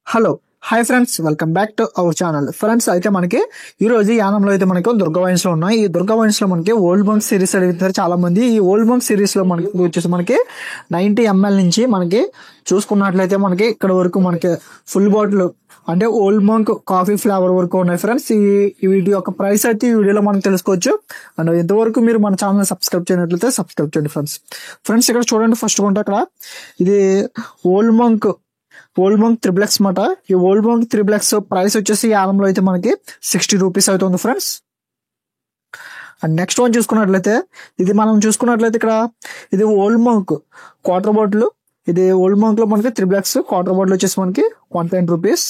Hello hi friends, welcome back to our channel. Friends అయితే మనకి ఈ రోజు యానంలో అయితే మనకి దుర్గా వైన్స్ లో ఉన్నాయి. ఈ దుర్గా వైన్స్ లో మనకి ఓల్డ్ బంక్ సిరీస్ అడుగుతారు చాలా మంది. ఈ ఓల్డ్ బంక్ సిరీస్ లో మనకి వచ్చేసి మనకి 90 ml నుంచి మనకి చూసుకున్నట్లయితే మనకి ఇక్కడ వరకు మనకి ఫుల్ బాటిల్ అంటే ఓల్డ్ బంక్ కాఫీ ఫ్లేవర్ వరకు ఉన్నాయి ఫ్రెండ్స్. ఈ వీడియో యొక్క ప్రైస్ అయితే ఈ వీడియోలో మనం తెలుసుకోవచ్చు. అండ్ ఇంతవరకు మీరు మన ఛానల్ సబ్స్క్రైబ్ చేయనట్లయితే సబ్స్క్రైబ్ చేయండి ఫ్రెండ్స్. ఇక్కడ చూడండి, ఫస్ట్ కొంటే అక్కడ ఇది ఓల్డ్ బంక్ త్రిబుల్ ఎక్స్ మాట. ఈ old bunk triple X price వచ్చేసి యానంలో అయితే మనకి 60 రూపీస్ అవుతుంది ఫ్రెండ్స్. అండ్ నెక్స్ట్ వన్ చూసుకున్నట్లయితే ఇది మనం చూసుకున్నట్లయితే ఇక్కడ ఇది ఓల్డ్ బంక్ క్వార్టర్ బాటిల్. ఇది ఓల్డ్ బంక్ లో మనకి త్రిబుల్ ఎక్స్ క్వార్టర్ బాటిల్ వచ్చేసి మనకి 110 రూపీస్.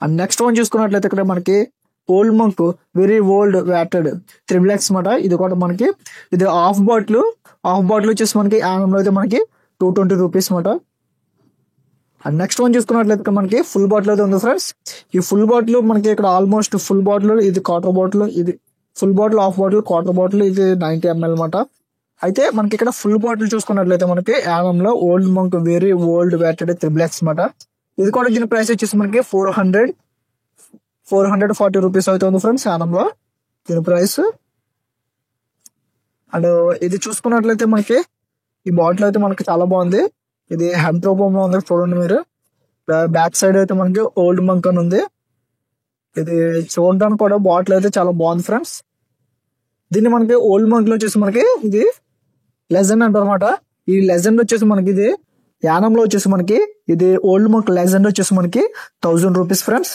అండ్ నెక్స్ట్ వన్ చూసుకున్నట్లయితే ఇక్కడ మనకి old Monk very old vatted triple X మాట. ఇది కూడా మనకి ఇది హాఫ్ బాటిల్ వచ్చేసి మనకి యానంలో అయితే మనకి 220 రూపీస్ మాట. అండ్ నెక్స్ట్ వన్ చూసుకున్నట్లయితే మనకి ఫుల్ బాటిల్ అయితే ఉంది ఫ్రెండ్స్. ఈ ఫుల్ బాటిల్ మనకి ఇక్కడ ఆల్మోస్ట్ ఫుల్ బాటిల్, ఇది క్వార్టర్ బాటిల్, ఇది full bottle, half bottle, quarter bottle, ఇది 90 ml మాట. అయితే మనకి ఇక్కడ ఫుల్ బాటిల్ చూసుకున్నట్లయితే మనకి యానంలో Old Monk very old vatted triple X మాట. ఇది కూడా దీని ప్రైస్ వచ్చేసి మనకి 440 రూపీస్ అవుతుంది ఫ్రెండ్స్ యానంలో దీని ప్రైస్. అండ్ ఇది చూసుకున్నట్లయితే మనకి ఈ బాటిల్ అయితే మనకి చాలా బాగుంది. ఇది హెడ్ రూపంలో ఉంది, చూడండి మీరు. బ్యాక్ సైడ్ అయితే మనకి ఓల్డ్ బంక్ అని ఉంది. ఇది చూడడానికి కూడా బాటిల్ అయితే చాలా బాగుంది ఫ్రెండ్స్. దీన్ని మనకి ఓల్డ్ బంక్ లో వచ్చేసి మనకి ఇది లెజెండ్ అంటారు అనమాట. ఈ లెజెండ్ వచ్చేసి మనకి ఇది యానంలో వచ్చేసి మనకి ఇది ఓల్డ్ బంక్ లెజెండ్ వచ్చేసి మనకి 1000 రూపీస్ ఫ్రెండ్స్.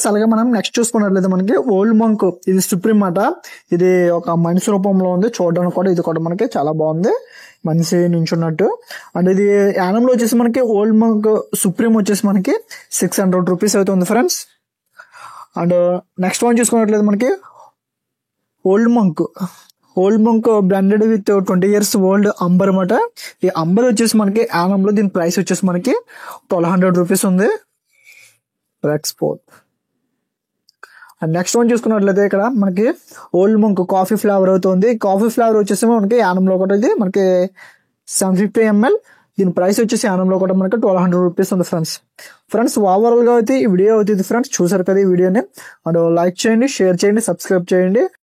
అలాగే మనం నెక్స్ట్ చూసుకున్నట్లయితే మనకి ఓల్డ్ బంక్ ఇది సుప్రీం మాట. ఇది ఒక మనిషి రూపంలో ఉంది, చూడడానికి కూడా ఇది కూడా మనకి చాలా బాగుంది, మనిషి నించున్నట్టు. అండ్ ఇది యానంలో వచ్చేసి మనకి ఓల్డ్ బంక్ సుప్రీం వచ్చేసి మనకి 600 రూపీస్ అవుతుంది ఫ్రెండ్స్. అండ్ నెక్స్ట్ వన్ చూసుకున్నట్లయితే మనకి old bunk branded with 20 years old amber మాట. ఈ అంబర్ వచ్చేసి మనకి యానంలో దీని ప్రైస్ వచ్చేసి మనకి 1200 రూపీస్ ఉంది ఎక్స్పోర్ట్. అండ్ నెక్స్ట్ వన్ చూసుకున్నట్లయితే ఇక్కడ మనకి ఓల్డ్ బంక్ కాఫీ ఫ్లేవర్ అవుతుంది. కాఫీ ఫ్లేవర్ వచ్చేసి మనకి యానంలో కూడా ఇది మనకి 750 ml. దీని ప్రైస్ వచ్చేసి యానంలో కూడా మనకి 1200 రూపీస్ ఉంది ఫ్రెండ్స్. ఓవరాల్ గా అయితే ఈ వీడియో అవుతుంది ఫ్రెండ్స్. చూసారు కదా ఈ వీడియోని. అండ్ లైక్ చేయండి, షేర్ చేయండి, సబ్స్క్రైబ్ చేయండి.